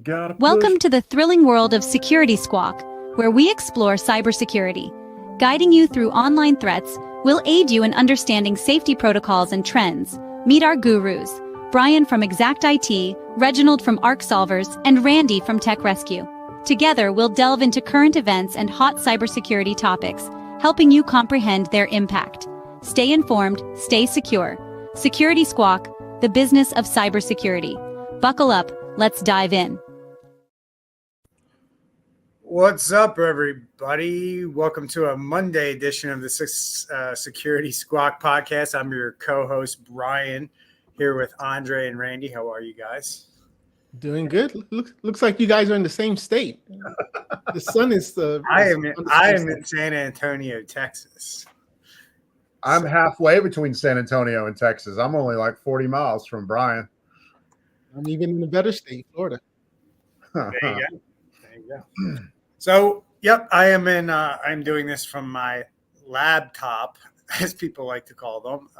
Welcome to the thrilling world of Security Squawk, where we explore cybersecurity. Guiding you through online threats, we'll aid you in understanding safety protocols and trends. Meet our gurus, Brian from Exact IT, Reginald from Arc Solvers, and Randy from Tech Rescue. Together, we'll delve into current events and hot cybersecurity topics, helping you comprehend their impact. Stay informed, stay secure. Security Squawk, the business of cybersecurity. Buckle up, let's dive in. What's up, everybody? Welcome to a Monday edition of the Security Squawk podcast. I'm your co-host, Brian, here with Andre and Randy. How are you guys? Doing good. Looks like you guys are in the same state. The sun is I am in San Antonio, Texas. I'm halfway between San Antonio and Texas. I'm only like 40 miles from Brian. I'm even in a better state, Florida. There you go. So, yep, I am in. I'm doing this from my laptop, as people like to call them.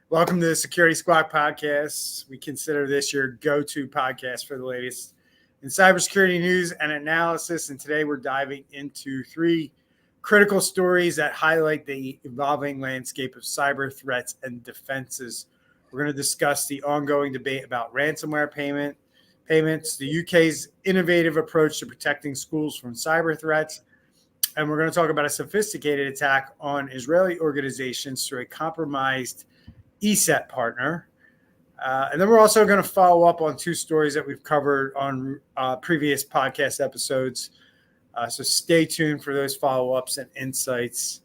Welcome to the Security Squawk podcast. We consider this your go-to podcast for the latest in cybersecurity news and analysis. And today we're diving into three critical stories that highlight the evolving landscape of cyber threats and defenses. We're going to discuss the ongoing debate about ransomware payments, the UK's innovative approach to protecting schools from cyber threats, and we're going to talk about a sophisticated attack on Israeli organizations through a compromised ESET partner. And then we're also going to follow up on two stories that we've covered on previous podcast episodes. So stay tuned for those follow-ups and insights.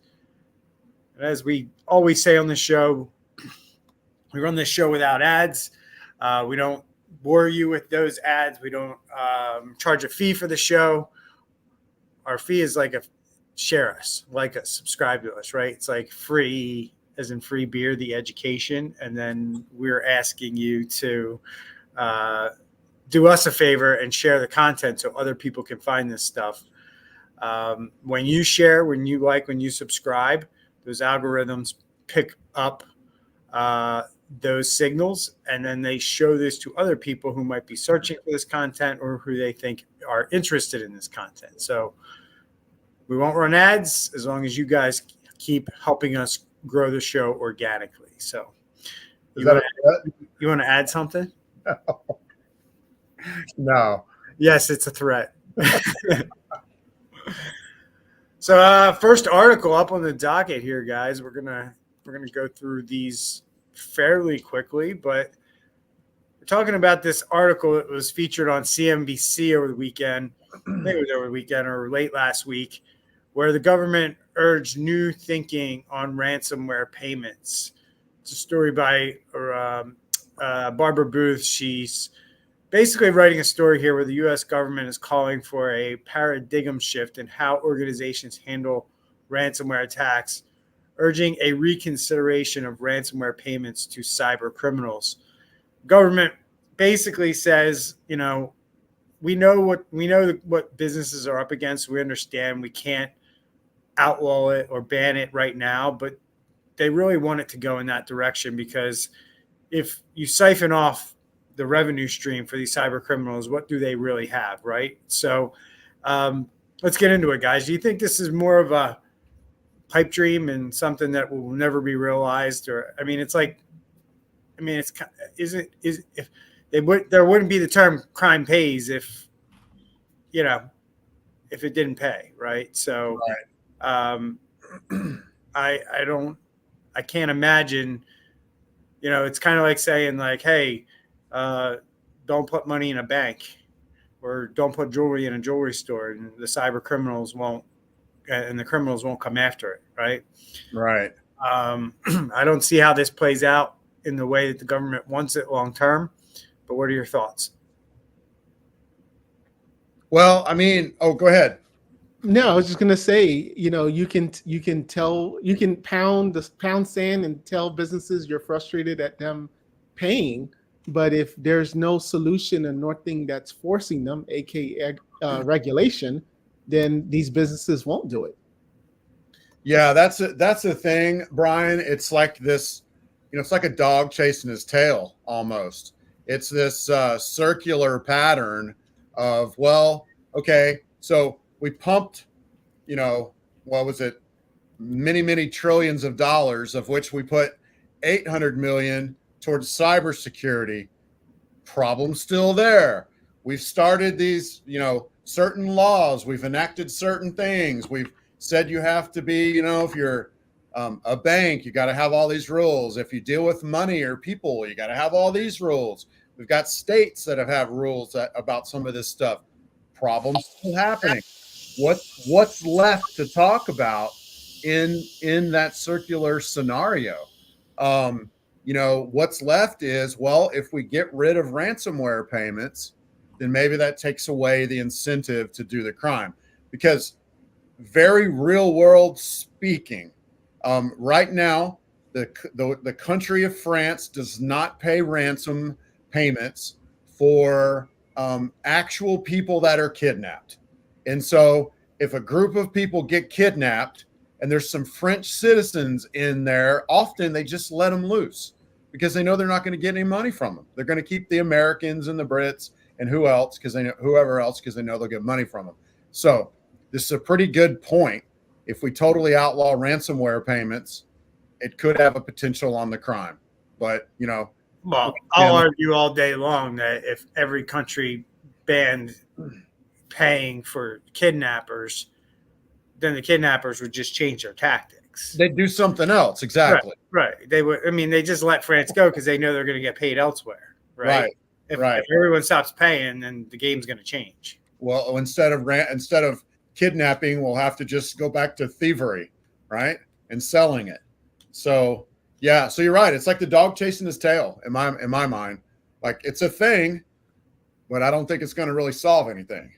And as we always say on the show, we run this show without ads. We don't bore you with those ads. We don't charge a fee for the show. Our fee is like share us, like us, subscribe to us, right? It's like free, as in free beer, the education. And then we're asking you to do us a favor and share the content so other people can find this stuff. When you share, when you like, when you subscribe, those algorithms pick up those signals, and then they show this to other people who might be searching for this content or who they think are interested in this content. So we won't run ads as long as you guys keep helping us grow the show organically. So you want to add something? No. Yes, it's a threat. So first article up on the docket here, guys. We're gonna go through these fairly quickly, but we're talking about this article that was featured on CNBC over the weekend. I think it was over the weekend or late last week, where the government urged new thinking on ransomware payments. It's a story by Barbara Booth. She's basically writing a story here where the U.S. government is calling for a paradigm shift in how organizations handle ransomware attacks, urging a reconsideration of ransomware payments to cyber criminals. Government basically says, we know what businesses are up against. We understand we can't outlaw it or ban it right now, but they really want it to go in that direction, because if you siphon off the revenue stream for these cyber criminals, what do they really have, right? So let's get into it, guys. Do you think this is more of a pipe dream and something that will never be realized? Or, there wouldn't be the term crime pays if it didn't pay, right? So right. I can't imagine, it's kind of like saying like, hey, don't put money in a bank, or don't put jewelry in a jewelry store, and the cyber criminals won't, and the criminals won't come after it, right? Right. I don't see how this plays out in the way that the government wants it long term, but what are your thoughts? Well, go ahead. No, I was just gonna say, you can pound sand and tell businesses you're frustrated at them paying, but if there's no solution and nothing that's forcing them, aka regulation, then these businesses won't do it. Yeah, that's a thing, Brian. It's like this, it's like a dog chasing his tail almost. It's this circular pattern of, well, okay, so we pumped, you know, what was it? Many trillions of dollars, of which we put 800 million towards cybersecurity. Problem still there. We've started these, you know, certain laws. We've enacted certain things. We've said you have to be, you know, if you're a bank, you got to have all these rules. If you deal with money or people, you got to have all these rules. We've got states that have rules about some of this stuff. Problems still happening. What's left to talk about in that circular scenario? You know, what's left is, well, if we get rid of ransomware payments, then maybe that takes away the incentive to do the crime. Because very real world speaking, right now, the country of France does not pay ransom payments for actual people that are kidnapped. And so if a group of people get kidnapped and there's some French citizens in there, often they just let them loose because they know they're not going to get any money from them. They're going to keep the Americans and the Brits and whoever else, because they know they'll get money from them. So this is a pretty good point. If we totally outlaw ransomware payments, it could have a potential on the crime. But, you know, well, I'll argue all day long that if every country banned paying for kidnappers, then the kidnappers would just change their tactics. They'd do something else. Exactly. Right. They would. I mean, they just let France go because they know they're going to get paid elsewhere. Right. If everyone stops paying, then the game's going to change. Well, instead of kidnapping, we'll have to just go back to thievery, right, and selling it. So yeah, so you're right. It's like the dog chasing his tail in my mind. Like, it's a thing, but I don't think it's going to really solve anything.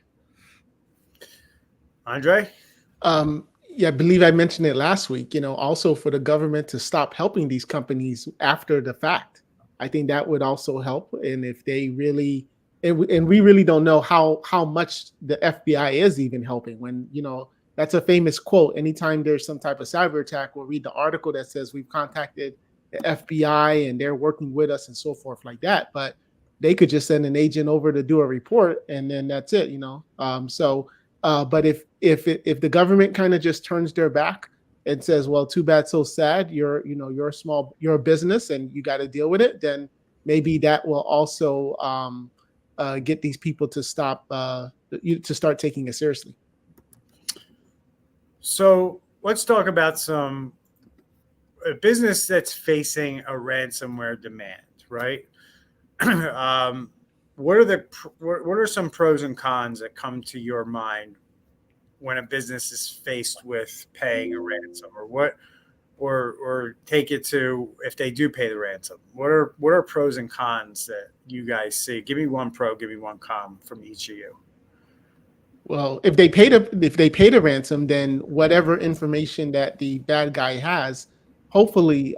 Andre? Yeah, I believe I mentioned it last week, you know, also for the government to stop helping these companies after the fact. I think that would also help. And if they really, and we really don't know how much the FBI is even helping when, you know, that's a famous quote. Anytime there's some type of cyber attack, we'll read the article that says we've contacted the FBI and they're working with us and so forth like that. But they could just send an agent over to do a report and then that's it, you know. But if the government kind of just turns their back and says, well, too bad, so sad, you're a business and you got to deal with it, then maybe that will also get these people to stop to start taking it seriously. So let's talk about a business that's facing a ransomware demand, right? What are some pros and cons that come to your mind when a business is faced with paying a ransom, or take it to if they do pay the ransom? What are pros and cons that you guys see? Give me one pro, give me one con from each of you. Well, if they pay the ransom, then whatever information that the bad guy has, hopefully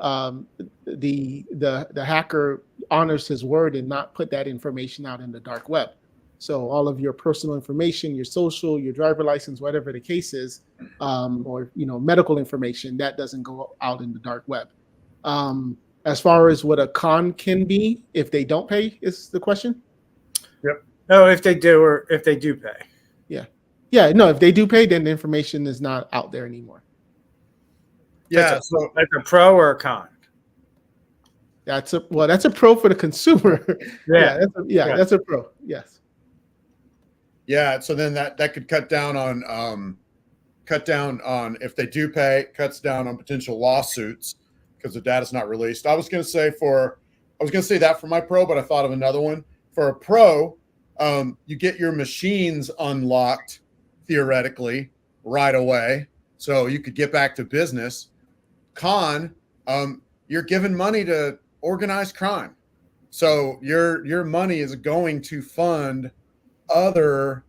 the hacker honors his word and not put that information out in the dark web. So all of your personal information, your social, your driver license, whatever the case is, or medical information, that doesn't go out in the dark web. As far as what a con can be if they don't pay is the question. Yep. No, if they do, or if they do pay. Yeah. No, if they do pay, then the information is not out there anymore. Yeah. So that's a pro or a con? That's a pro for the consumer. Yeah. That's a pro. Yes. Yeah. So then that could cut down on if they do pay, cuts down on potential lawsuits because the data's not released. I was going to say that for my pro, but I thought of another one. For a pro, you get your machines unlocked theoretically right away, so you could get back to business. Con, you're giving money to organized crime, so your money is going to fund other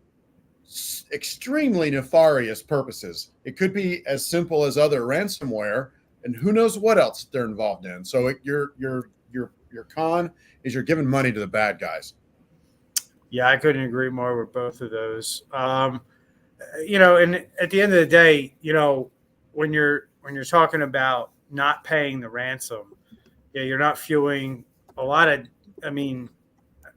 extremely nefarious purposes. It could be as simple as other ransomware, and who knows what else they're involved in. So your con is you're giving money to the bad guys. Yeah, I couldn't agree more with both of those. And at the end of the day, when you're talking about not paying the ransom, you're not fueling a lot of. I mean,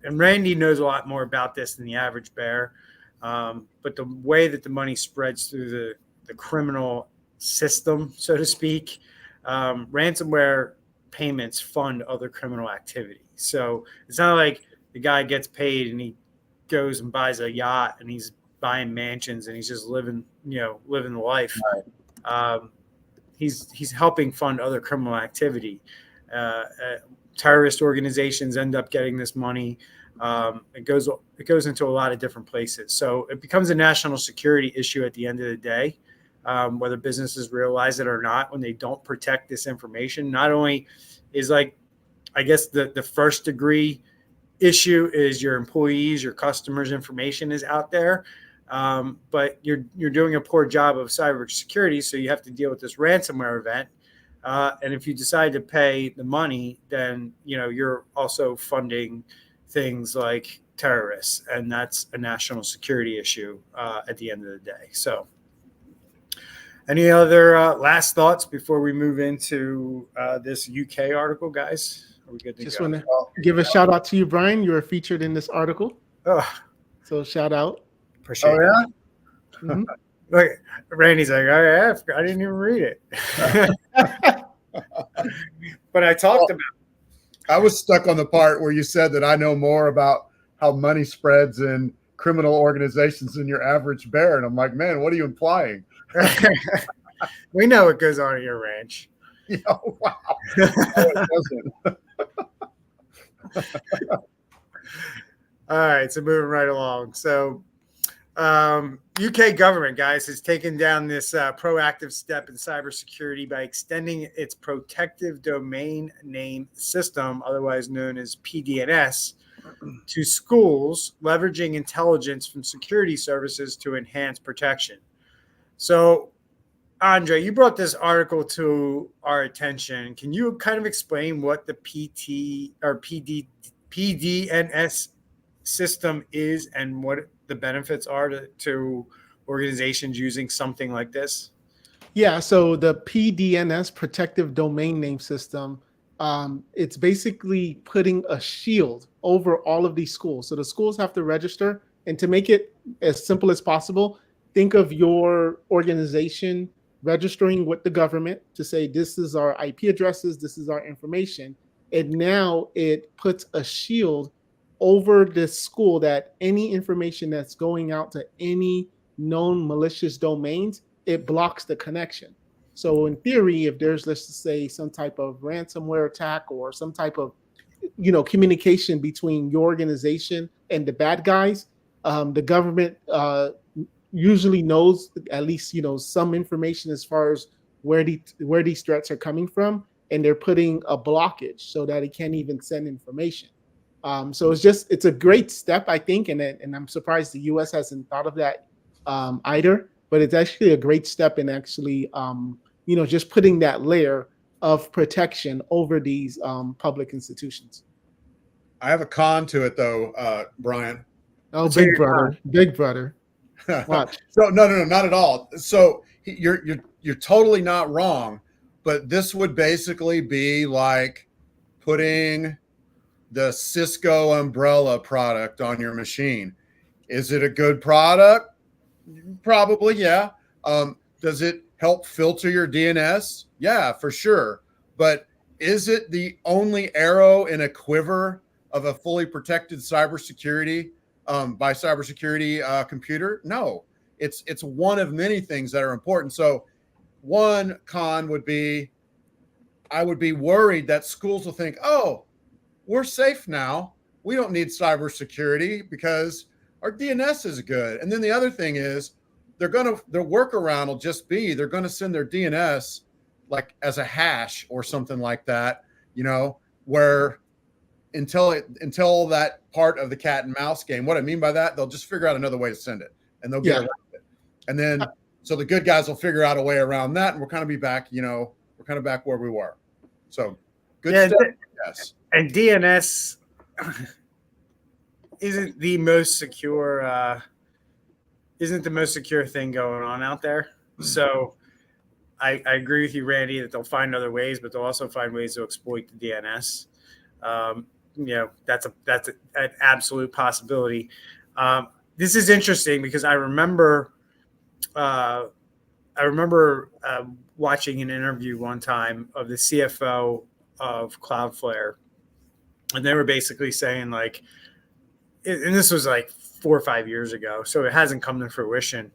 and Randy knows a lot more about this than the average bear. But the way that the money spreads through the criminal system, so to speak, ransomware payments fund other criminal activity. So it's not like the guy gets paid and he goes and buys a yacht and he's buying mansions and he's just living the life. Right. He's helping fund other criminal activity. Terrorist organizations end up getting this money. It goes into a lot of different places. So it becomes a national security issue at the end of the day, whether businesses realize it or not. When they don't protect this information, not only is I guess the first degree issue is your employees, your customers' information is out there. But you're doing a poor job of cybersecurity, so you have to deal with this ransomware event. And if you decide to pay the money, then you're also funding things like terrorists, and that's a national security issue at the end of the day. So, any other last thoughts before we move into this UK article, guys? Are we good to Just go? want to give a shout out to you, Brian. You were featured in this article. Oh, so shout out. Appreciate it. Yeah? Mm-hmm. Look, Randy's like, I didn't even read it. But I talked about it. I was stuck on the part where you said that I know more about how money spreads in criminal organizations than your average bear. And I'm like, man, what are you implying? We know what goes on at your ranch. Wow. It doesn't. All right, so moving right along. So UK government, guys, has taken down this proactive step in cybersecurity by extending its protective domain name system, otherwise known as PDNS, to schools, leveraging intelligence from security services to enhance protection. So, Andre, you brought this article to our attention. Can you kind of explain what the PDNS system is and what the benefits are to organizations using something like this? Yeah, so the PDNS, Protective Domain Name System, it's basically putting a shield over all of these schools. So the schools have to register, and to make it as simple as possible, think of your organization registering with the government to say, this is our IP addresses, this is our information. And now it puts a shield over this school that any information that's going out to any known malicious domains, it blocks the connection. So in theory, if there's, let's just say, some type of ransomware attack or some type of communication between your organization and the bad guys, the government usually knows at least some information as far as where these threats are coming from, and they're putting a blockage so that it can't even send information. So it's a great step, I think, and I'm surprised the U.S. hasn't thought of that either. But it's actually a great step in actually just putting that layer of protection over these public institutions. I have a con to it though, Brian. Oh, big brother. Watch. So no, not at all. So you're totally not wrong, but this would basically be like putting the Cisco umbrella product on your machine. Is it a good product? Probably, yeah. Does it help filter your DNS? Yeah, for sure. But is it the only arrow in a quiver of a fully protected cybersecurity by cybersecurity computer? No, it's one of many things that are important. So one con would be, I would be worried that schools will think, oh, we're safe now. We don't need cybersecurity because our DNS is good. And then the other thing is their workaround will just be, they're going to send their DNS like as a hash or something like that, where until that part of the cat and mouse game. What I mean by that, they'll just figure out another way to send it and they'll get around it. And then, so the good guys will figure out a way around that. And we'll kind of be back, we're kind of back where we were. So good stuff. Yes. And DNS isn't the most secure thing going on out there. So I agree with you, Randy, that they'll find other ways, but they'll also find ways to exploit the DNS. that's an absolute possibility. This is interesting because I remember watching an interview one time of the CFO of Cloudflare, and they were basically saying like, and this was like 4 or 5 years ago, so it hasn't come to fruition.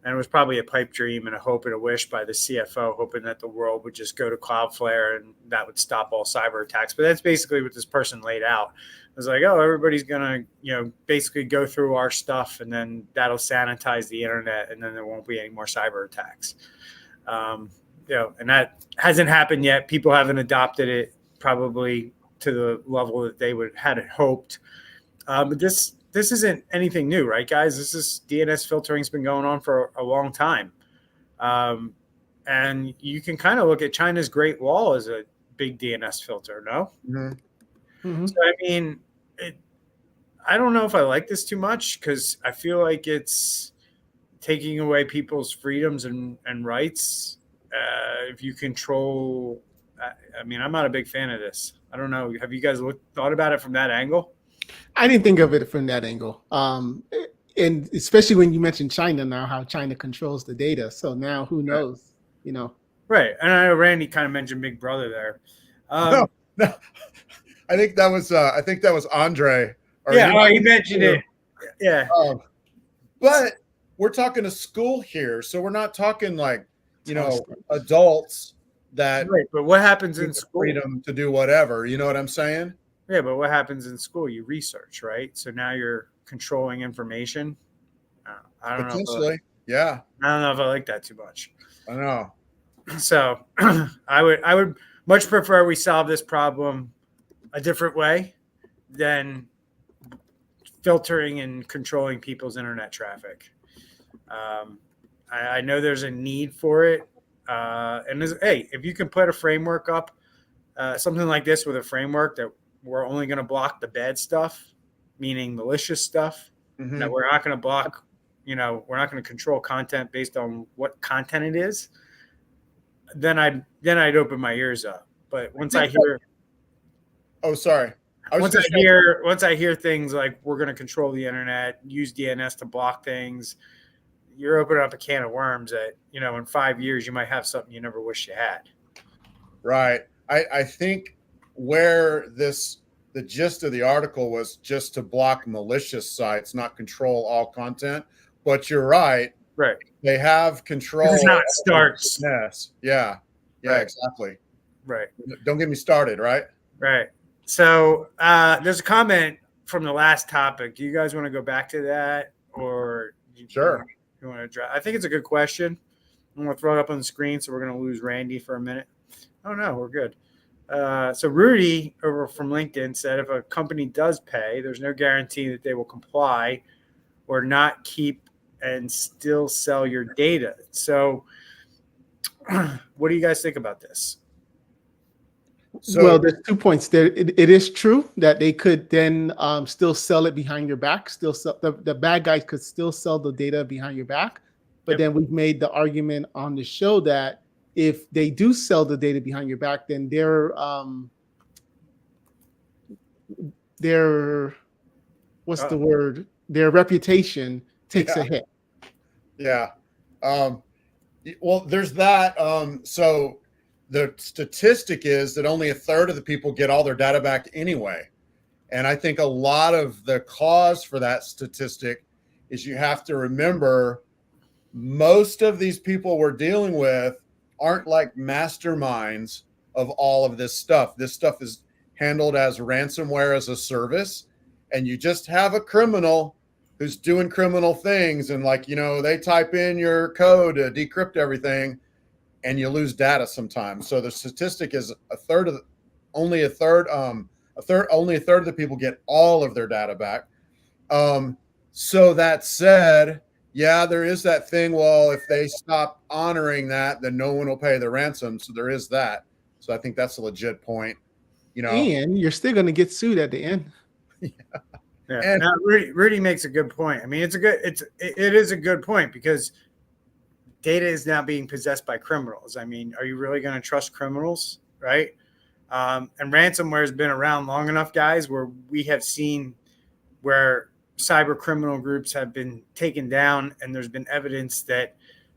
And it was probably a pipe dream and a hope and a wish by the CFO, hoping that the world would just go to Cloudflare and that would stop all cyber attacks. But that's basically what this person laid out. It was like, oh, everybody's going to, basically go through our stuff, and then that'll sanitize the internet, and then there won't be any more cyber attacks. And that hasn't happened yet. People haven't adopted it probably to the level that they had hoped. But this isn't anything new, right, guys? DNS filtering has been going on for a long time. And you can kind of look at China's Great Wall as a big DNS filter, no? Mm-hmm. Mm-hmm. So, I mean, I don't know if I like this too much, because I feel like it's taking away people's freedoms and rights. If you control, I'm not a big fan of this. I don't know. Have you guys thought about it from that angle? I didn't think of it from that angle. And especially when you mentioned China now, how China controls the data. So now who knows, Right. And I know Randy kind of mentioned Big Brother there. No. I think that was Andre. He mentioned it. Yeah. But we're talking a school here. So we're not talking like, adults that. Right. But what happens in school? Freedom to do whatever. You know what I'm saying? Yeah, but what happens in school? You research, right? So now you're controlling information. I don't know. Potentially, yeah. I don't know if I like that too much. I know. So I would much prefer we solve this problem a different way than filtering and controlling people's internet traffic. I know there's a need for it. And if you can put a framework up, something like this with a framework that we're only going to block the bad stuff, meaning malicious stuff, Mm-hmm. that we're not going to block, we're not going to control content based on what content it is, then I'd open my ears up. But once I hear, once I hear things like we're going to control the internet, use DNS to block things, you're opening up a can of worms that, in 5 years you might have something you never wish you had. Right. I think where the gist of the article was just to block malicious sites, not control all content. But you're right. Right. They have control. It's not starts. Yes. Yeah. Yeah, Right. Exactly. Right. Don't get me started, right? Right. So there's a comment from the last topic. Do you guys want to go back to that, or Sure. You want to address? I think it's a good question. I'm going to throw it up on the screen, so we're going to lose Randy for a minute. Oh no, we're good. So Rudy over from LinkedIn said, if a company does pay, there's no guarantee that they will comply or not keep and still sell your data. So what do you guys think about this? Well, there's 2 points there. It is true that they could then still sell it behind your back. Still sell, the bad guys could still sell the data behind your back. But then we've made the argument on the show that if they do sell the data behind your back, then their reputation takes a hit. Yeah. Well, there's that. So the statistic is that only a third of the people get all their data back anyway. And I think a lot of the cause for that statistic is you have to remember most of these people we're dealing with aren't like masterminds of all of this stuff. This stuff is handled as ransomware as a service, and you just have a criminal who's doing criminal things, and they type in your code to decrypt everything, and you lose data sometimes. So the statistic is only a third of the people get all of their data back. So that said, yeah, there is that thing. Well, if they stop honoring that, then no one will pay the ransom. So there is that. So I think that's a legit point. And you're still going to get sued at the end. Yeah. And Rudy makes a good point. I mean, it is a good point, because data is now being possessed by criminals. I mean, are you really going to trust criminals, right? And ransomware has been around long enough, guys, where we have seen where cyber criminal groups have been taken down, and there's been evidence that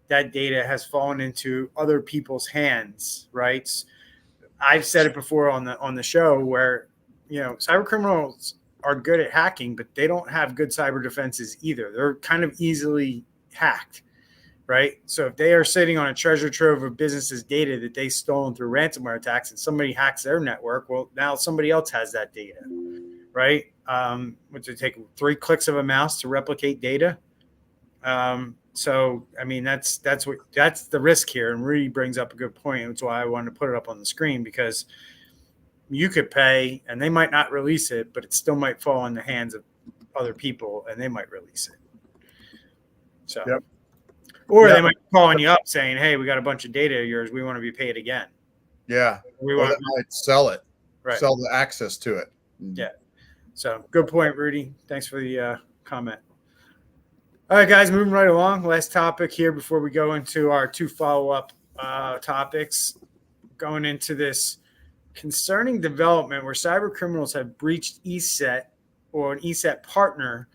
that data has fallen into other people's hands, right? I've said it before on the show where, cyber criminals are good at hacking, but they don't have good cyber defenses either. They're kind of easily hacked, right? So if they are sitting on a treasure trove of businesses' data that they stolen through ransomware attacks and somebody hacks their network, well, now somebody else has that data, right? Which would take 3 clicks of a mouse to replicate data. So, I mean, that's the risk here. And Rudy brings up a good point. That's why I wanted to put it up on the screen, because you could pay and they might not release it, but it still might fall in the hands of other people and they might release it. So, yep. Or they might be calling you up saying, hey, we got a bunch of data of yours. We want to be paid again. Yeah. We want to sell it, right. Sell the access to it. Yeah. So good point, Rudy. Thanks for the comment. All right, guys, moving right along. Last topic here before we go into our 2 follow-up topics. Going into this concerning development where cyber criminals have breached ESET or an ESET partner,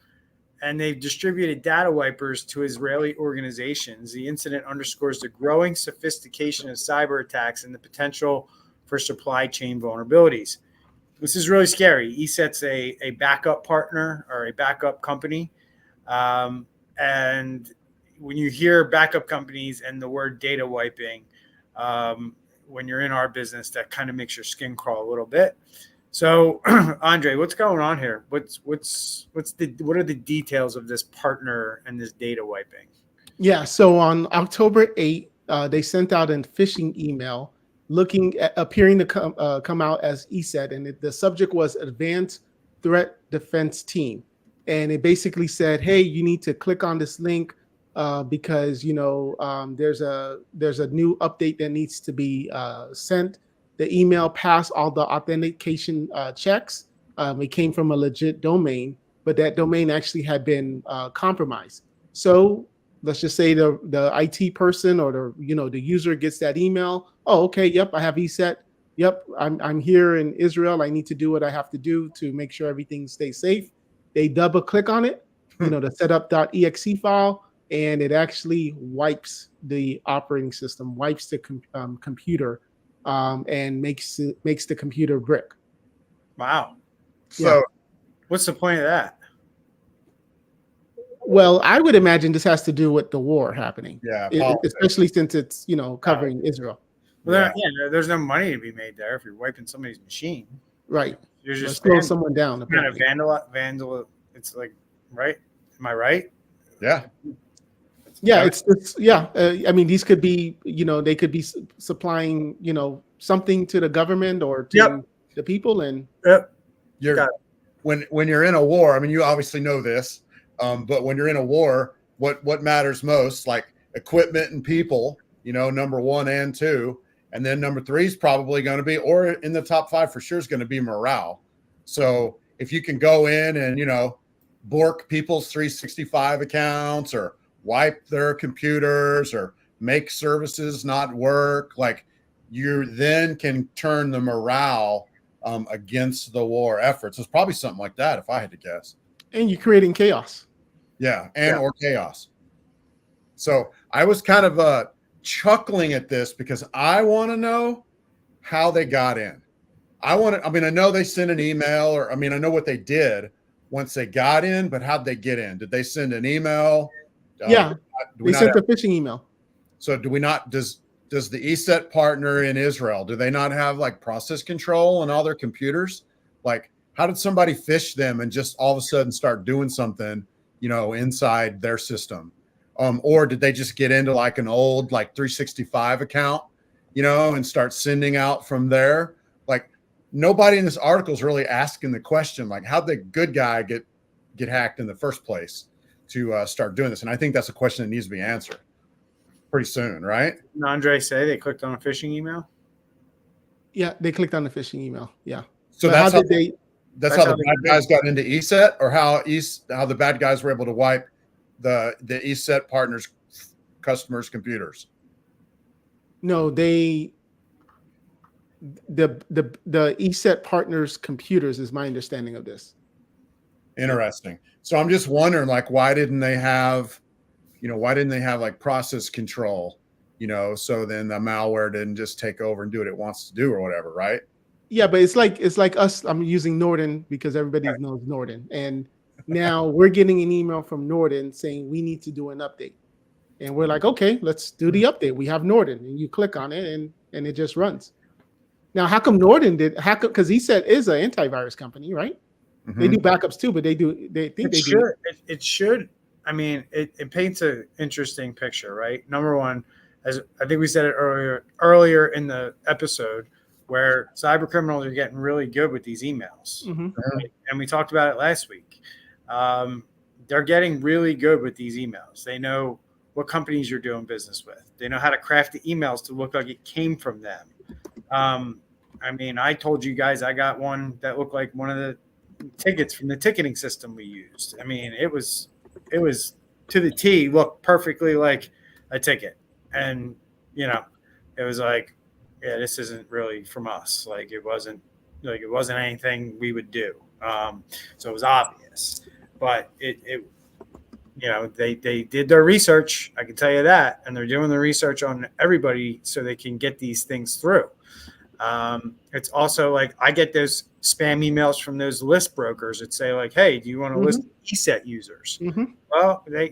and they've distributed data wipers to Israeli organizations. The incident underscores the growing sophistication of cyber attacks and the potential for supply chain vulnerabilities. This is really scary. ESET's a backup partner or a backup company. And when you hear backup companies and the word data wiping, when you're in our business, that kind of makes your skin crawl a little bit. So, Andre, what's going on here? What are the details of this partner and this data wiping? Yeah. So on October 8th, they sent out a phishing email appearing to come out as ESET, and the subject was Advanced Threat Defense Team. And it basically said, hey, you need to click on this link because, there's a new update that needs to be sent. The email passed all the authentication checks. It came from a legit domain, but that domain actually had been compromised. So let's just say the IT person or the user gets that email. Oh, okay. Yep. I have ESET. Yep. I'm here in Israel. I need to do what I have to do to make sure everything stays safe. They double click on it, the setup.exe file, and it actually wipes the operating system, wipes the computer, and makes the computer brick. Wow. So what's the point of that? Well, I would imagine this has to do with the war happening. Yeah. Especially since it's, covering Israel. Well, there's no money to be made there if you're wiping somebody's machine. Right. You're just throwing someone down. Kind of vandal. It's like, right? Am I right? Yeah. Yeah. I mean, these could be, they could be supplying, something to the government or to the people. And when you're in a war, I mean, you obviously know this, but when you're in a war, what matters most, like equipment and people, number 1 and 2. And then number 3 is probably going to be, or in the top 5 for sure, is going to be morale. So if you can go in and, bork people's 365 accounts or wipe their computers or make services not work, like you then can turn the morale against the war efforts. It's probably something like that, if I had to guess. And you're creating chaos. Yeah. Or chaos. So I was kind of chuckling at this because I want to know how they got in. I know they sent an email I know what they did once they got in, but how'd they get in? Did they send an email? They sent a phishing email. So does the ESET partner in Israel, do they not have like process control on all their computers? Like, how did somebody phish them and just all of a sudden start doing something, inside their system? Or did they just get into like an old, like 365 account, and start sending out from there? Like, nobody in this article is really asking the question, like, how'd the good guy get hacked in the first place to start doing this? And I think that's a question that needs to be answered pretty soon, right? Did Andre say they clicked on a phishing email? Yeah, they clicked on the phishing email. Yeah. So that's how the bad guys got into ESET, or how the bad guys were able to wipe the ESET partners' customers' computers? No, they the ESET partners' computers is my understanding of this. Interesting. So I'm just wondering, like, why didn't they have like process control, so then the malware didn't just take over and do what it wants to do or whatever, right? Yeah, but it's like us. I'm using Norton because everybody knows Norton, and now we're getting an email from Norton saying we need to do an update, and we're like, okay, let's do the update. We have Norton, and you click on it, and it just runs. Now, how come Norton did? How come? Because ESET is an antivirus company, right? Mm-hmm. They do backups too, but they think they do. It should. I mean, it paints an interesting picture, right? Number one, as I think we said it earlier in the episode, where cyber criminals are getting really good with these emails, right? And we talked about it last week. They're getting really good with these emails. They know what companies you're doing business with. They know how to craft the emails to look like it came from them. I mean, I told you guys I got one that looked like one of the tickets from the ticketing system we used. I mean, it was to the T, looked perfectly like a ticket. And, it was like, yeah, this isn't really from us. Like it wasn't anything we would do. So it was obvious, but they did their research. I can tell you that. And they're doing the research on everybody so they can get these things through. It's also like I get those spam emails from those list brokers that say like, hey, do you want to list ESET users? Well, they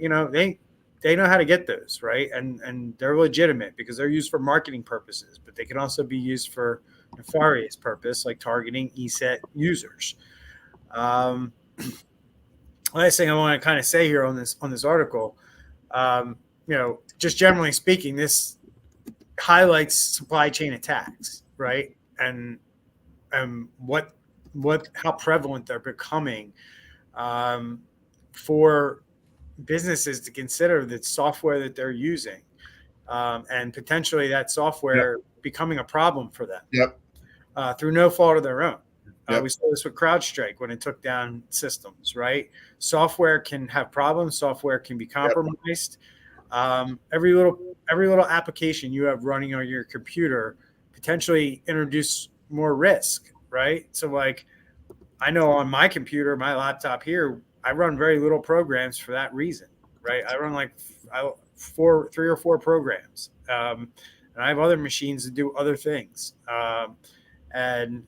know how to get those, right? And they're legitimate because they're used for marketing purposes, but they can also be used for nefarious purpose, like targeting ESET users. Last thing I want to kind of say here on this article, just generally speaking, this highlights supply chain attacks, right? And how prevalent they're becoming for businesses to consider the software that they're using, and potentially that software becoming a problem for them through no fault of their own. We saw this with CrowdStrike when it took down systems, right? Software can have problems. Software can be compromised. Every little application you have running on your computer potentially introduce more risk, right? So like, I know on my computer, my laptop here, I run very little programs for that reason, right? I run like 3 or 4 programs. And I have other machines that do other things. And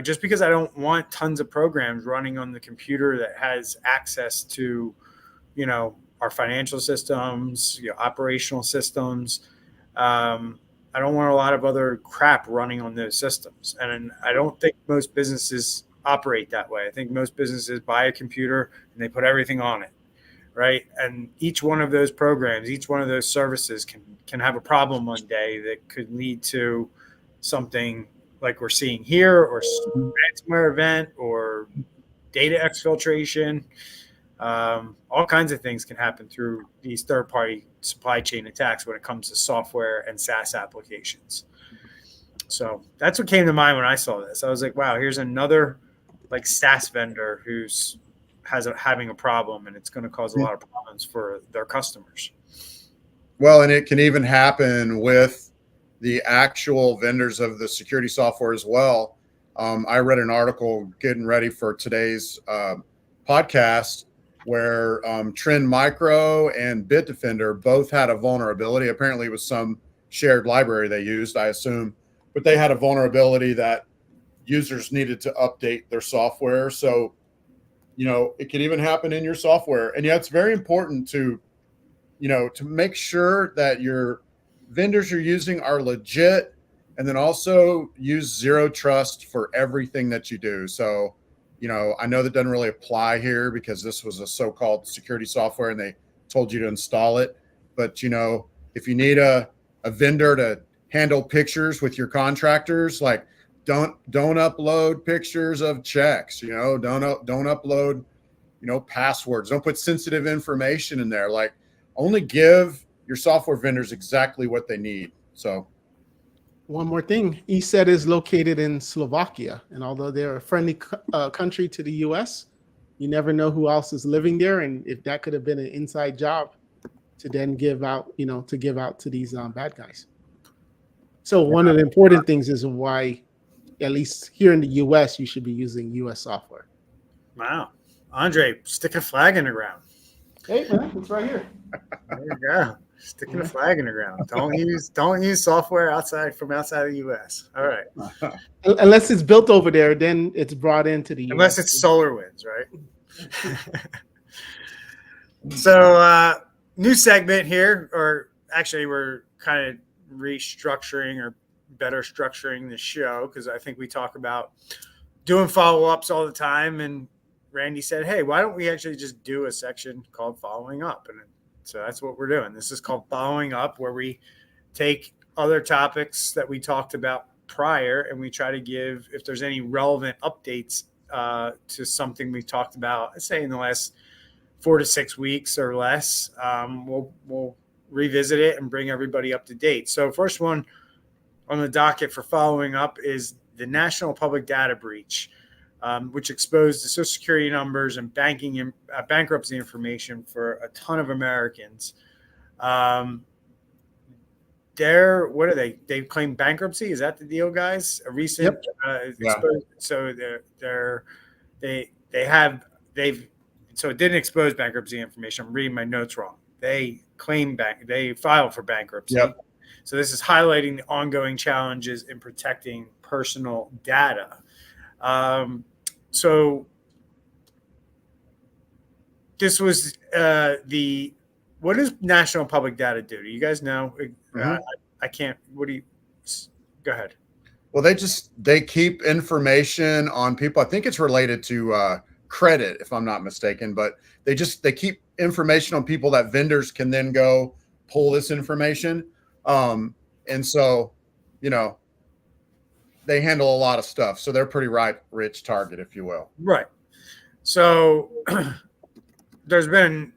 just because I don't want tons of programs running on the computer that has access to, our financial systems, operational systems, I don't want a lot of other crap running on those systems. And I don't think most businesses operate that way. I think most businesses buy a computer and they put everything on it, right? And each one of those programs, each one of those services can have a problem one day that could lead to something like we're seeing here, or ransomware event, or data exfiltration. All kinds of things can happen through these third-party supply chain attacks when it comes to software and SaaS applications. So that's what came to mind when I saw this. I was like, wow, here's another like SaaS vendor who's having a problem, and it's going to cause a lot of problems for their customers. Well, and it can even happen with the actual vendors of the security software as well. I read an article getting ready for today's podcast where Trend Micro and Bitdefender both had a vulnerability. Apparently it was some shared library they used, I assume, but they had a vulnerability that users needed to update their software. So, it can even happen in your software. And it's very important to make sure that your vendors you're using are legit, and then also use zero trust for everything that you do. So, I know that doesn't really apply here because this was a so-called security software and they told you to install it. But, if you need a vendor to handle pictures with your contractors, like don't upload pictures of checks, don't upload, passwords, don't put sensitive information in there. Like, only give your software vendors exactly what they need. So one more thing, ESET is located in Slovakia, and although they're a friendly country to the US, you never know who else is living there, and if that could have been an inside job to then give out, to these bad guys. So one of the important things is why, at least here in the US, you should be using US software. Wow. Andre, stick a flag in the ground. Hey man, it's right here. There you go. Sticking a flag in the ground. Don't use software outside the US. All right. Unless it's built over there, then it's brought into the US. Unless it's SolarWinds, right? So new segment here, or actually we're kind of restructuring or better structuring the show, because I think we talk about doing follow-ups all the time, and Randy said, hey, why don't we actually just do a section called Following Up? And so that's what we're doing. This is called Following Up, where we take other topics that we talked about prior and we try to give, if there's any relevant updates to something we talked about, let's say in the last 4 to 6 weeks or less, we'll revisit it and bring everybody up to date. So first one on the docket for Following Up is the National Public Data Breach, which exposed the Social Security numbers and bankruptcy information for a ton of Americans. What are they? They claim bankruptcy. Is that the deal, guys? A recent exposed. So so it didn't expose bankruptcy information. I'm reading my notes wrong. They they filed for bankruptcy. Yep. So this is highlighting the ongoing challenges in protecting personal data. So this was what does National Public Data do? Do you guys know? I can't. Go ahead. Well, they keep information on people. I think it's related to credit, if I'm not mistaken, but they keep information on people that vendors can then go pull this information. And so, they handle a lot of stuff. So they're pretty rich target, if you will. Right. So there's been,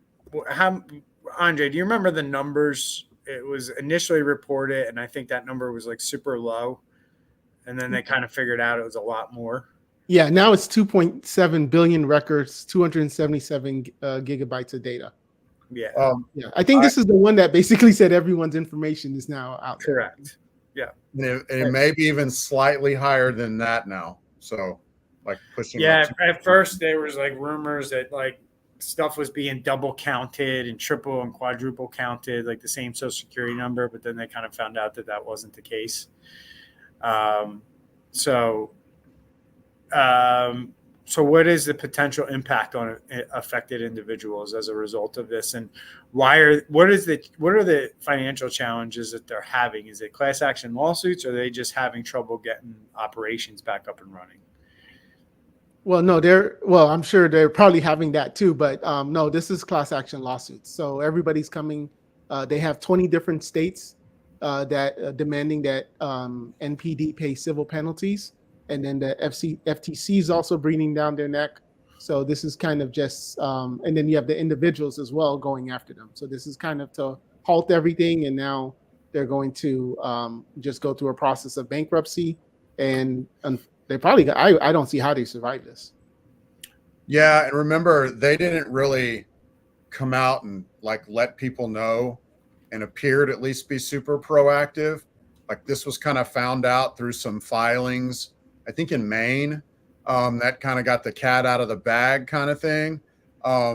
Andre, do you remember the numbers? It was initially reported, and I think that number was like super low. And then they kind of figured out it was a lot more. Yeah, now it's 2.7 billion records, 277 gigabytes of data. Yeah. I think this is the one that basically said everyone's information is now out there. Correct. Yeah. And it may be even slightly higher than that now. So like pushing. Yeah. At first there was like rumors that like stuff was being double counted and triple and quadruple counted, like the same Social Security number, but then they kind of found out that wasn't the case. So what is the potential impact on affected individuals as a result of this, and what are the financial challenges that they're having? Is it class action lawsuits, or are they just having trouble getting operations back up and running? Well, no, I'm sure they're probably having that too, but no, this is class action lawsuits. So everybody's coming. They have 20 different states that demanding that NPD pay civil penalties. And then the FTC is also breathing down their neck. So this is kind of just, and then you have the individuals as well going after them. So this is kind of to halt everything. And now they're going to just go through a process of bankruptcy. And they probably, I don't see how they survive this. Yeah. And remember, they didn't really come out and like let people know and appear to at least be super proactive. Like this was kind of found out through some filings, I think in Maine, that kind of got the cat out of the bag kind of thing. I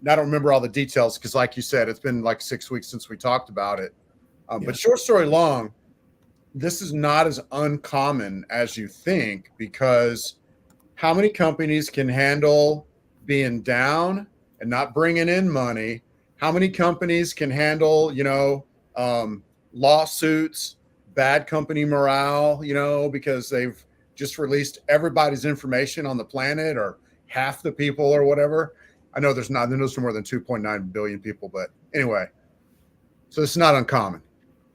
don't remember all the details because like you said, it's been like 6 weeks since we talked about it. But short story long, this is not as uncommon as you think, because how many companies can handle being down and not bringing in money? How many companies can handle, lawsuits, bad company morale, because they've just released everybody's information on the planet, or half the people or whatever. I know there's more than 2.9 billion people, but anyway, so it's not uncommon.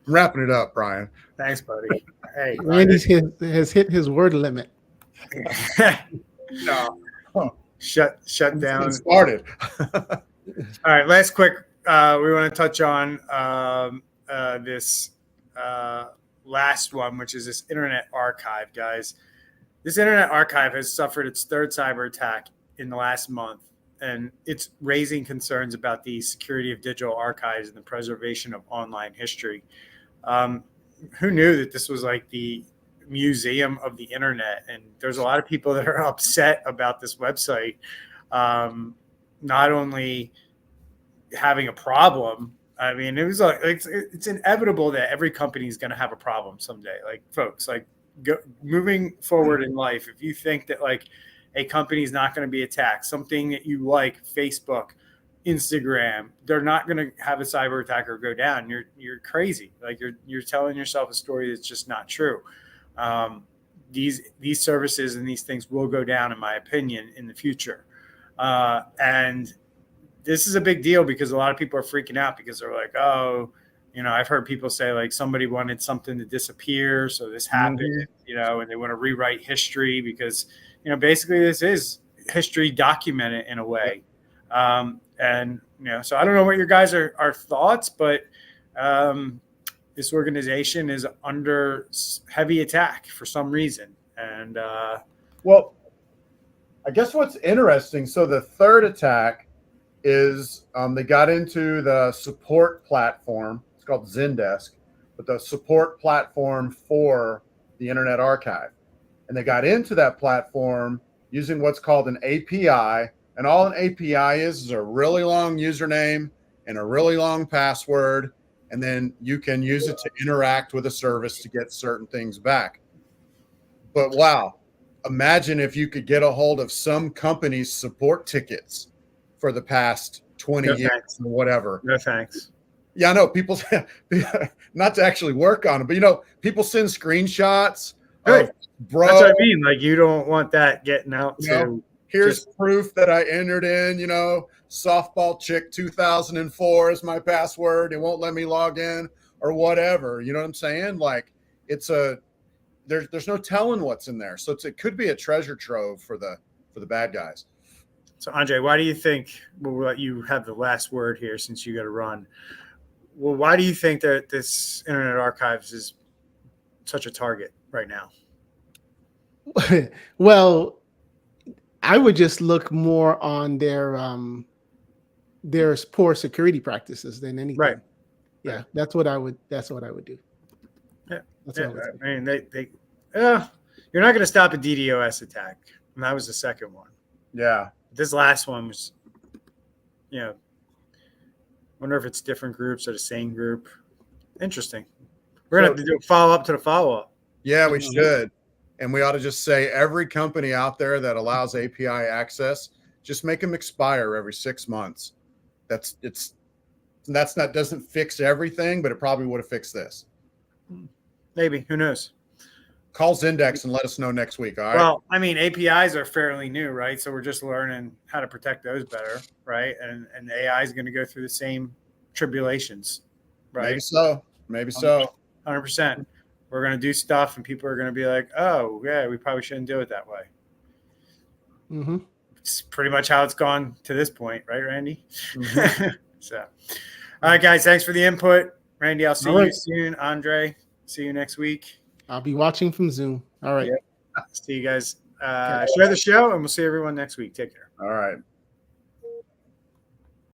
I'm wrapping it up, Brian. Thanks, buddy. Hey, Randy has hit his word limit. No. Shut down. It started. All right, last quick. We want to touch on this last one, which is this Internet Archive, guys. This Internet Archive has suffered its third cyber attack in the last month, and it's raising concerns about the security of digital archives and the preservation of online history. who knew that this was like the museum of the internet? And there's a lot of people that are upset about this website. Not only having a problem. I mean, it was like it's inevitable that every company is going to have a problem someday. Like, folks, like moving forward in life, if you think that like a company is not going to be attacked, something that you like, Facebook, Instagram, they're not going to have a cyber attacker go down. You're crazy. Like you're telling yourself a story that's just not true. These services and these things will go down, in my opinion, in the future. And this is a big deal because a lot of people are freaking out because they're like, oh, I've heard people say like somebody wanted something to disappear, so this happened, and they want to rewrite history because, basically this is history documented in a way. And, so I don't know what your guys are thoughts, but this organization is under heavy attack for some reason. And well, I guess what's interesting, so the third attack is they got into the support platform. It's called Zendesk, but the support platform for the Internet Archive. And they got into that platform using what's called an API. And all an API is a really long username and a really long password. And then you can use it to interact with a service to get certain things back. But wow, imagine if you could get a hold of some company's support tickets for the past 20 years or whatever. No thanks. Yeah, I know people not to actually work on it, but people send screenshots. Right. Bro, that's what I mean. Like you don't want that getting out to here's proof that I entered in, softball chick 2004 is my password. It won't let me log in or whatever. You know what I'm saying? Like there's no telling what's in there. So it could be a treasure trove for the bad guys. So, Andre, why do you think, we'll let you have the last word here since you got to run. Well, why do you think that this Internet Archives is such a target right now? Well, I would just look more on their poor security practices than anything. Right. Yeah, that's what I would do. Yeah. That's what I would I mean, you're not going to stop a DDoS attack. And that was the second one. Yeah. This last one was, wonder if it's different groups or the same group. Interesting. We're going to have to do a follow-up to the follow-up. Yeah, we should. And we ought to just say every company out there that allows API access, just make them expire every 6 months. Doesn't fix everything, but it probably would have fixed this. Maybe. Who knows? Call Zendesk and let us know next week. All right. Well, I mean, APIs are fairly new, right? So we're just learning how to protect those better, right? And AI is going to go through the same tribulations, right? Maybe so. 100%. We're going to do stuff and people are going to be like, oh, yeah, we probably shouldn't do it that way. Mm-hmm. It's pretty much how it's gone to this point, right, Randy? Mm-hmm. So, all right, guys, thanks for the input. Randy, I'll see you soon. Andre, see you next week. I'll be watching from Zoom. All right. Yep. See you guys. Share the show, and we'll see everyone next week. Take care. All right.